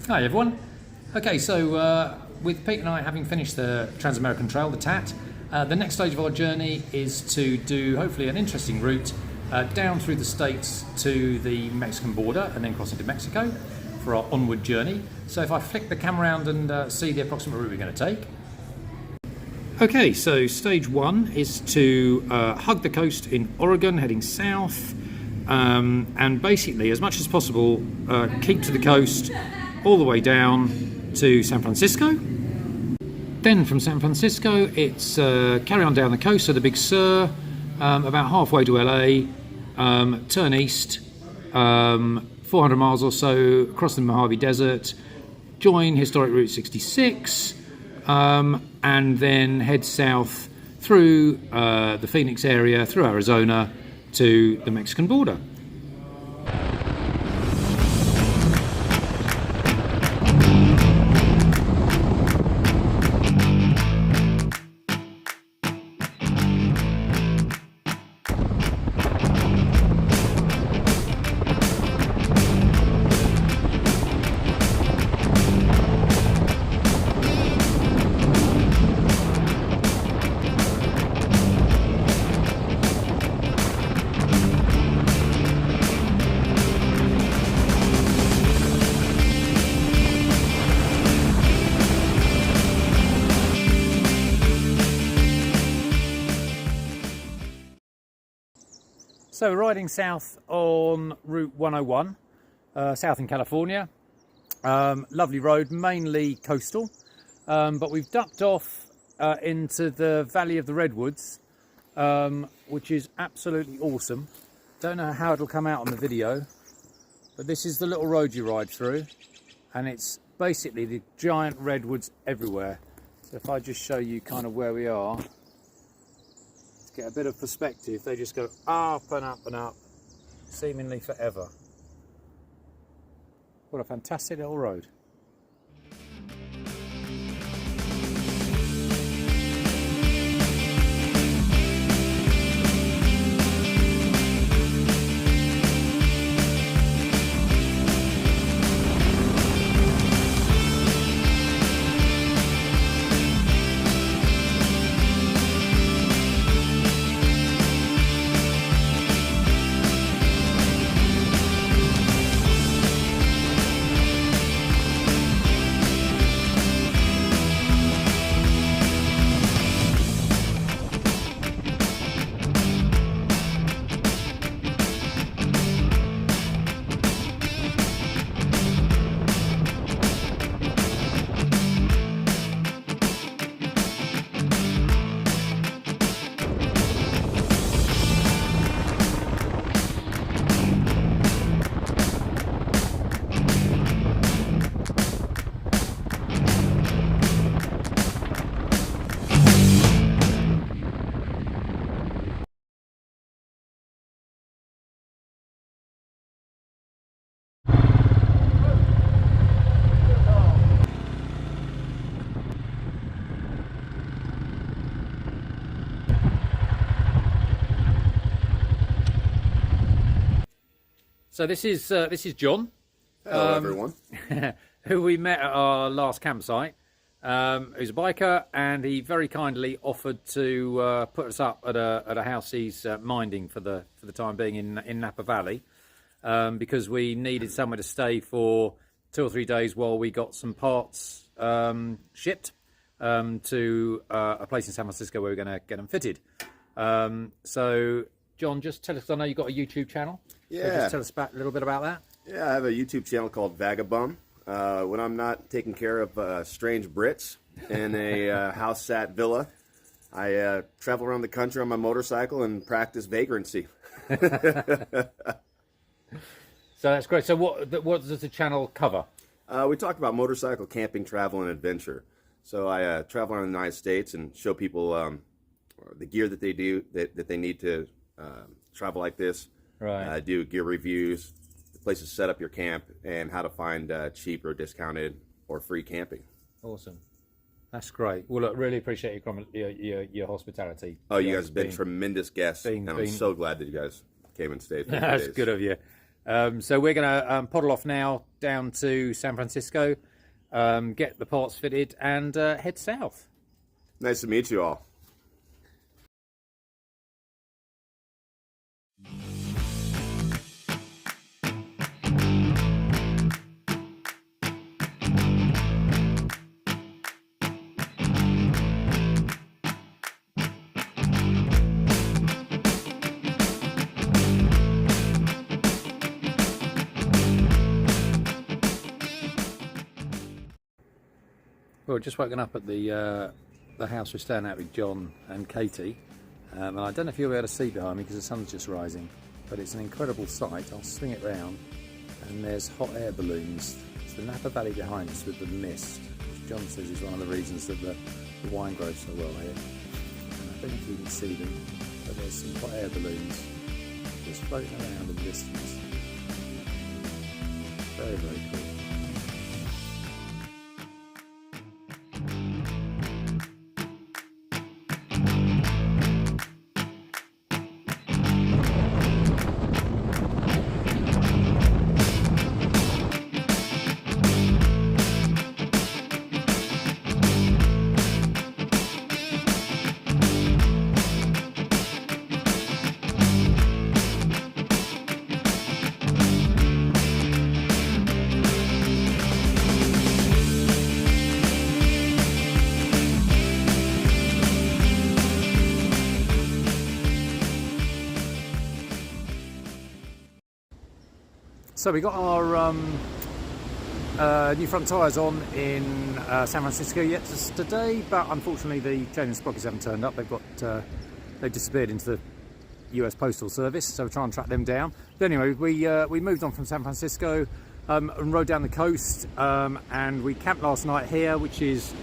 Hi everyone. Okay, so with Pete and I having finished the Trans-American Trail, the TAT, the next stage of our journey is to do hopefully an interesting route down through the states to the Mexican border and then cross into Mexico for our onward journey. So if I flick the camera around and see the approximate route we're going to take. Okay, so stage one is to hug the coast in Oregon, heading south, and basically, as much as possible, keep to the coast all the way down to San Francisco. Then from San Francisco, it's carry on down the coast, so the Big Sur, about halfway to LA, turn east, 400 miles or so across the Mojave Desert, join historic Route 66, and then head south through the Phoenix area, through Arizona, to the Mexican border. So riding south on Route 101, south in California. Lovely road, mainly coastal, but we've ducked off into the Valley of the Redwoods, which is absolutely awesome. Don't know how it'll come out on the video, but this is the little road you ride through, and it's basically the giant redwoods everywhere. So if I just show you kind of where we are, get a bit of perspective, they just go up and up and up, seemingly forever. What a fantastic little road. So this is John. Hello, everyone. Who we met at our last campsite. Who's a biker, and he very kindly offered to put us up at a house he's minding for the time being in Napa Valley, because we needed somewhere to stay for 2 or 3 days while we got some parts shipped to a place in San Francisco where we're going to get them fitted. So, John, just tell us. I know you've got a YouTube channel. Yeah. So just tell us a little bit about that. Yeah, I have a YouTube channel called Vagabum. When I'm not taking care of strange Brits in a house-sat villa, I travel around the country on my motorcycle and practice vagrancy. So that's great. So what does the channel cover? We talk about motorcycle camping, travel, and adventure. So I travel around the United States and show people the gear that they do that they need to travel like this. Right. Do gear reviews, the places to set up your camp, and how to find cheap or discounted or free camping. Awesome. That's great. Well, look, really appreciate your hospitality. Oh, you guys have been tremendous guests, and I'm so glad that you guys came and stayed for 2 days. That's good of you. So we're going to poddle off now down to San Francisco, get the parts fitted, and head south. Nice to meet you all. Well, just woken up at the house we're staying at with John and Katie, and I don't know if you'll be able to see behind me because the sun's just rising, but it's an incredible sight. I'll swing it round, and there's hot air balloons. It's the Napa Valley behind us with the mist, which John says is one of the reasons that the wine grows so well here. And I don't know if you can see them, but there's some hot air balloons just floating around in the distance. Very, very cool. So we got our new front tyres on in San Francisco yesterday, but unfortunately the chain and sprockets haven't turned up. They've disappeared into the US Postal Service, so we're trying to track them down. But anyway, we moved on from San Francisco and rode down the coast, and we camped last night here, which is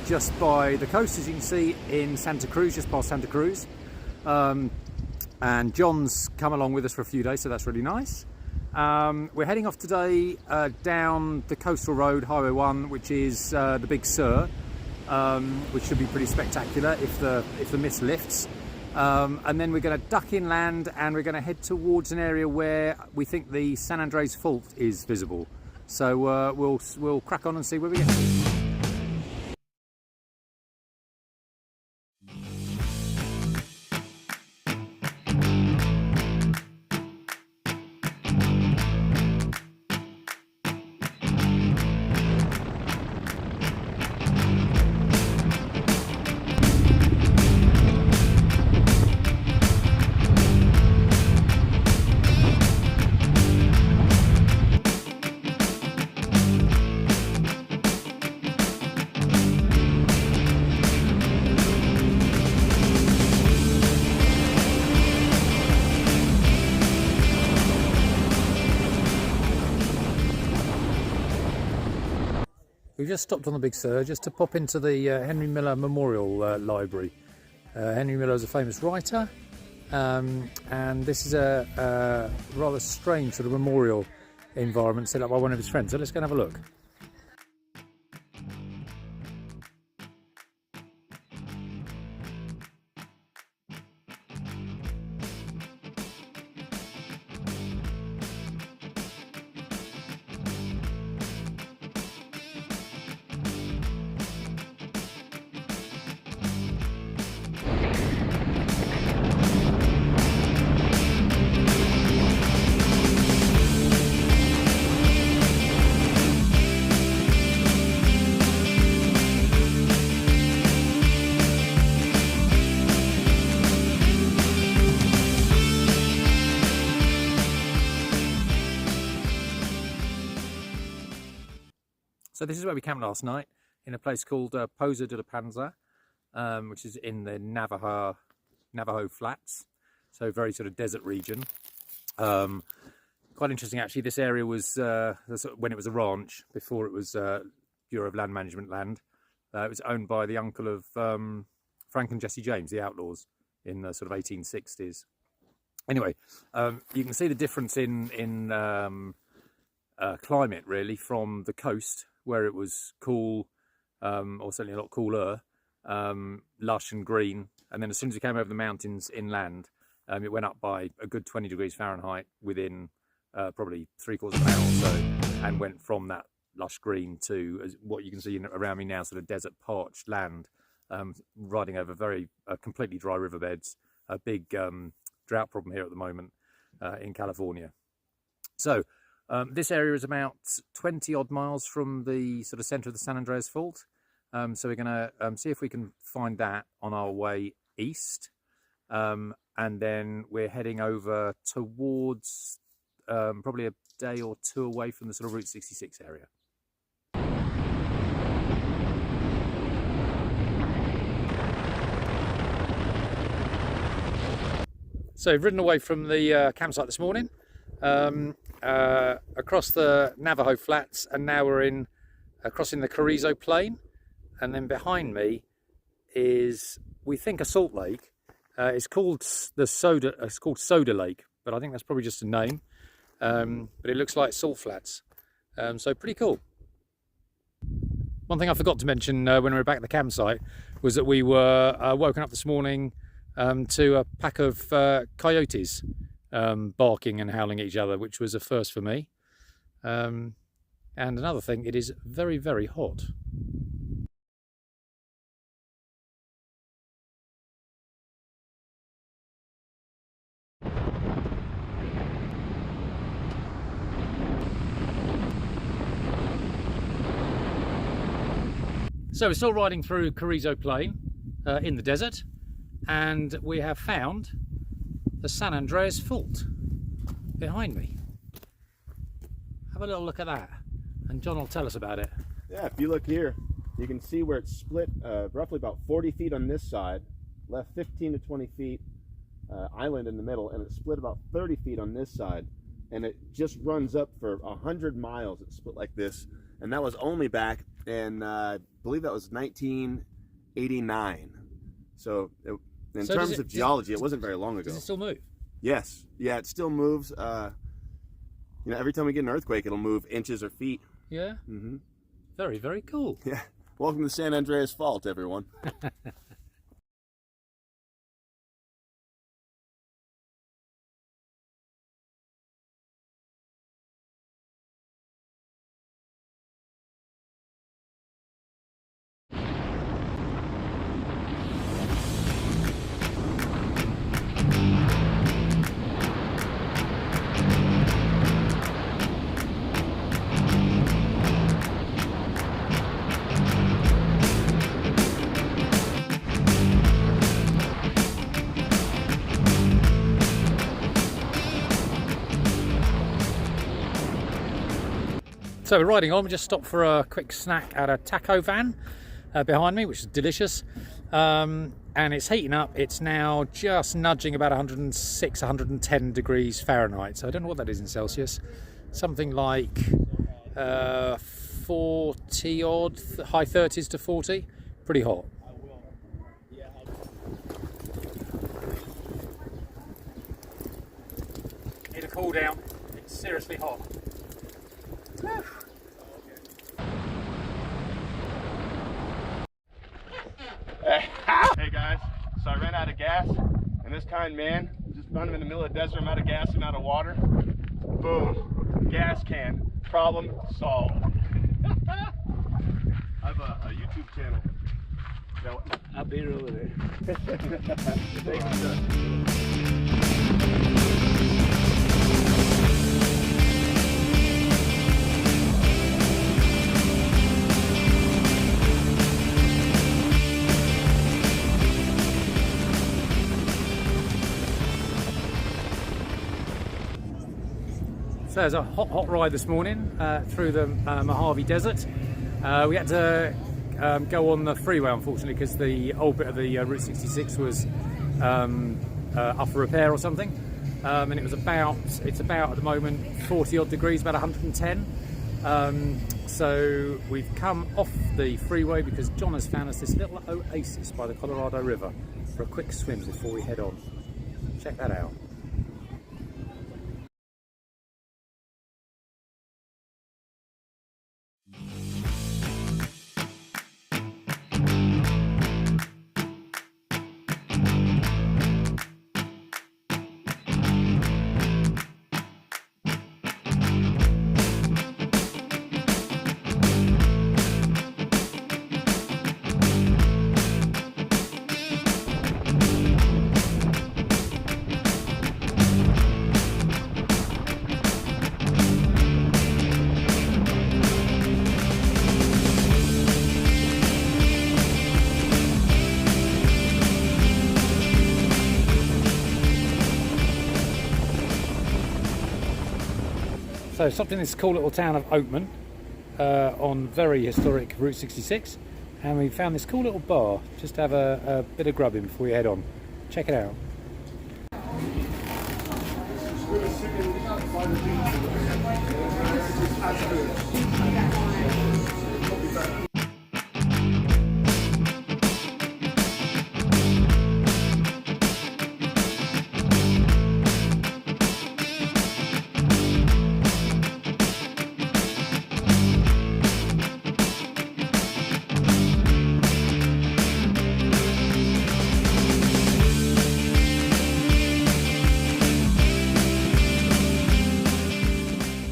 just by the coast, as you can see, in Santa Cruz, just past Santa Cruz. And John's come along with us for a few days, so that's really nice. We're heading off today down the coastal road, Highway 1, which is the Big Sur, which should be pretty spectacular if the mist lifts. And then we're going to duck inland, and we're going to head towards an area where we think the San Andreas fault is visible. So we'll crack on and see where we get to. We just stopped on the Big Sur just to pop into the Henry Miller Memorial Library. Henry Miller is a famous writer, and this is a rather strange sort of memorial environment set up by one of his friends. So let's go and have a look. So this is where we camped last night, in a place called Poza de la Panza, which is in the Navajo Flats, so very sort of desert region. Quite interesting actually. This area was, when it was a ranch, before it was Bureau of Land Management land. It was owned by the uncle of Frank and Jesse James, the outlaws, in the sort of 1860s. Anyway, you can see the difference in climate really from the coast, where it was cool, or certainly a lot cooler, lush and green, and then as soon as we came over the mountains inland, it went up by a good 20 degrees Fahrenheit within probably 3/4 of an hour or so, and went from that lush green to what you can see around me now, sort of desert parched land, riding over very completely dry riverbeds, a big drought problem here at the moment in California. So this area is about 20 odd miles from the sort of center of the San Andreas fault. So we're going to see if we can find that on our way east. And then we're heading over towards probably a day or two away from the sort of Route 66 area. So we've ridden away from the campsite this morning, across the Navajo Flats, and now we're crossing the Carrizo Plain, and then behind me is, we think, a salt lake. It's called Soda Lake, but I think that's probably just a name. But it looks like salt flats, so pretty cool. One thing I forgot to mention when we were back at the campsite was that we were woken up this morning to a pack of coyotes barking and howling at each other, which was a first for me. And another thing, it is very, very hot. So we're still riding through Carrizo Plain in the desert, and we have found the San Andreas fault behind me. Have a little look at that, and John will tell us about it. Yeah, if you look here, you can see where it's split roughly about 40 feet on this side, left 15 to 20 feet island in the middle, and it's split about 30 feet on this side, and it just runs up for 100 miles. It's split like this, and that was only back in I believe that was 1989. So in terms of geology, it wasn't very long ago. Does it still move? Yes, yeah, it still moves. You know, every time we get an earthquake, it'll move inches or feet. Yeah. Very, very cool. Yeah. Welcome to San Andreas Fault, everyone. So we're riding on. We just stopped for a quick snack at a taco van behind me, which is delicious. And it's heating up. It's now just nudging about 106, 110 degrees Fahrenheit. So I don't know what that is in Celsius. Something like 40 odd, high 30s to 40. Pretty hot. Need a cool down. It's seriously hot. Hey guys, so I ran out of gas, and this kind man just found him in the middle of the desert. I'm out of gas and out of water. Boom, gas can, problem solved. I have a YouTube channel. I'll be over there. Thanks, sir. So it was a hot ride this morning through the Mojave Desert. We had to go on the freeway, unfortunately, because the old bit of the Route 66 was up for repair or something. And it's about at the moment 40 odd degrees, about 110. So we've come off the freeway because John has found us this little oasis by the Colorado River for a quick swim before we head on. Check that out. So stopped in this cool little town of Oatman on very historic Route 66, and we found this cool little bar just to have a bit of grubbing before we head on. Check it out.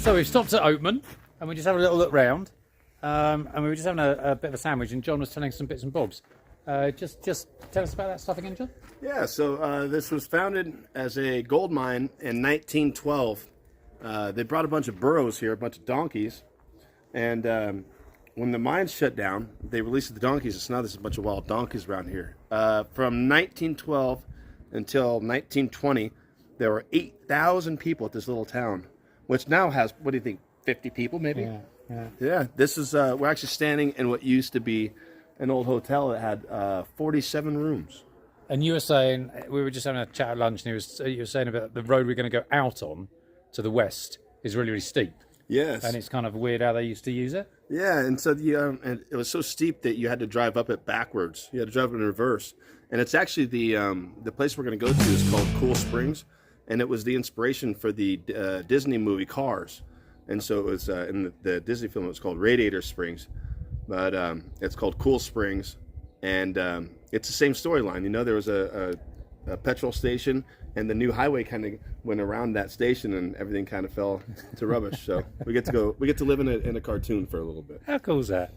So we've stopped at Oatman and we just have a little look round, and we were just having a bit of a sandwich, and John was telling us some bits and bobs. Just tell us about that stuff again, John. Yeah, so this was founded as a gold mine in 1912. They brought a bunch of burros here, a bunch of donkeys, and when the mine shut down, they released the donkeys, so now there's a bunch of wild donkeys around here. From 1912 until 1920, there were 8,000 people at this little town, which now has, what do you think, 50 people maybe? Yeah, this is, we're actually standing in what used to be an old hotel that had 47 rooms. And you were saying, we were just having a chat at lunch, and you were saying about the road we're going to go out on to the west is really, really steep. Yes. And it's kind of weird how they used to use it. Yeah, and so and it was so steep that you had to drive up it backwards. You had to drive it in reverse. And it's actually the place we're going to go to is called Cool Springs. And it was the inspiration for the Disney movie Cars. And so it was, in the Disney film, it was called Radiator Springs. But it's called Cool Springs. And it's the same storyline. You know, there was a petrol station, and the new highway kind of went around that station, and everything kind of fell to rubbish. So we get to live in a cartoon for a little bit. How cool is that?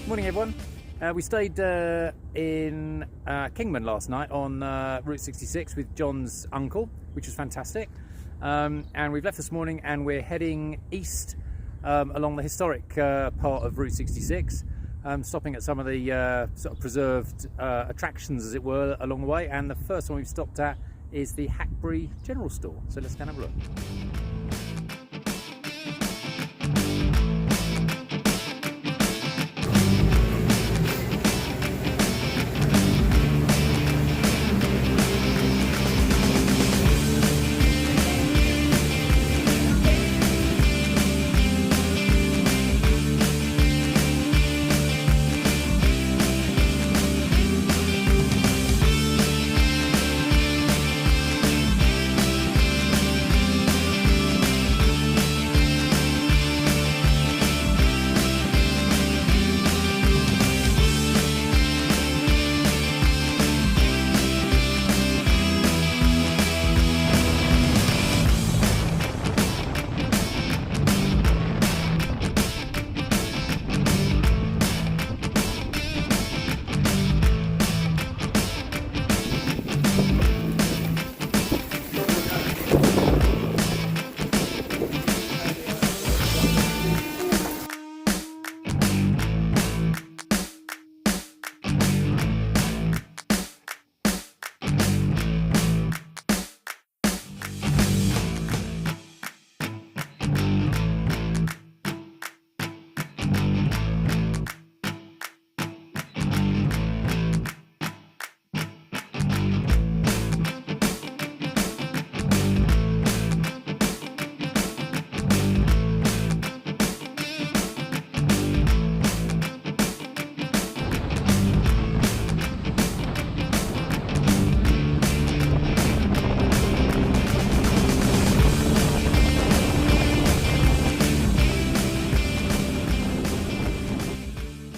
Morning everyone. We stayed in Kingman last night on Route 66 with John's uncle, which was fantastic. And we've left this morning and we're heading east along the historic part of Route 66, stopping at some of the sort of preserved attractions, as it were, along the way. And the first one we've stopped at is the Hackberry General Store. So let's go and have a look.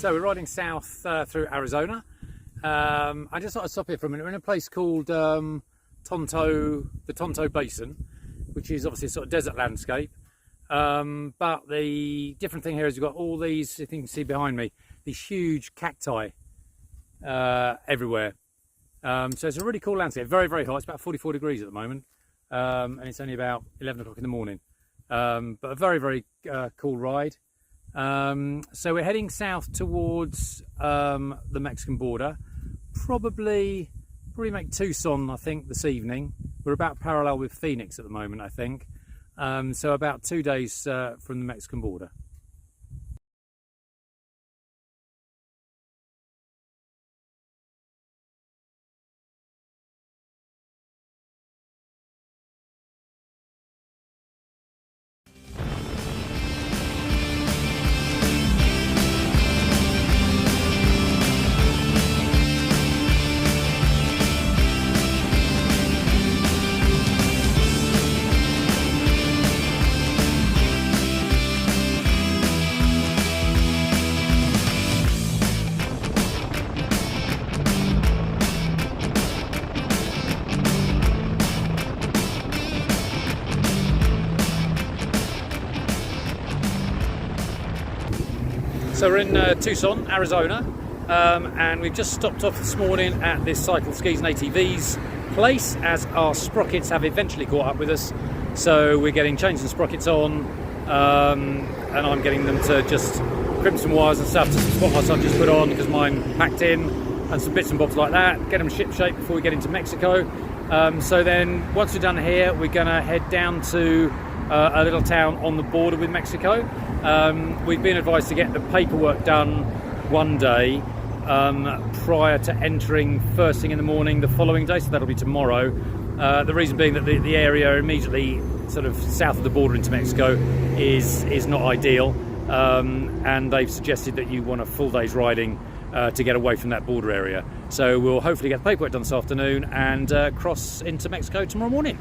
So we're riding south through Arizona. I just thought I'd stop here for a minute. We're in a place called the Tonto Basin, which is obviously a sort of desert landscape. But the different thing here is you've got all these, if you can see behind me, these huge cacti everywhere. So it's a really cool landscape, very, very hot. It's about 44 degrees at the moment, and it's only about 11 o'clock in the morning. But a very, very cool ride. So we're heading south towards the Mexican border. Probably make Tucson, I think, this evening. We're about parallel with Phoenix at the moment, I think. So about 2 days from the Mexican border. So we're in Tucson, Arizona, and we've just stopped off this morning at this Cycle Skis and ATVs place, as our sprockets have eventually caught up with us. So we're getting chains and sprockets on, and I'm getting them to just crimp some wires and stuff to some spot lights I've just put on because mine packed in, and some bits and bobs like that, get them ship shape before we get into Mexico. So then once we're done here, we're going to head down to a little town on the border with Mexico. We've been advised to get the paperwork done one day prior to entering first thing in the morning the following day, so that'll be tomorrow. The reason being that the area immediately sort of south of the border into Mexico is not ideal, and they've suggested that you want a full day's riding to get away from that border area. So we'll hopefully get the paperwork done this afternoon and cross into Mexico tomorrow morning.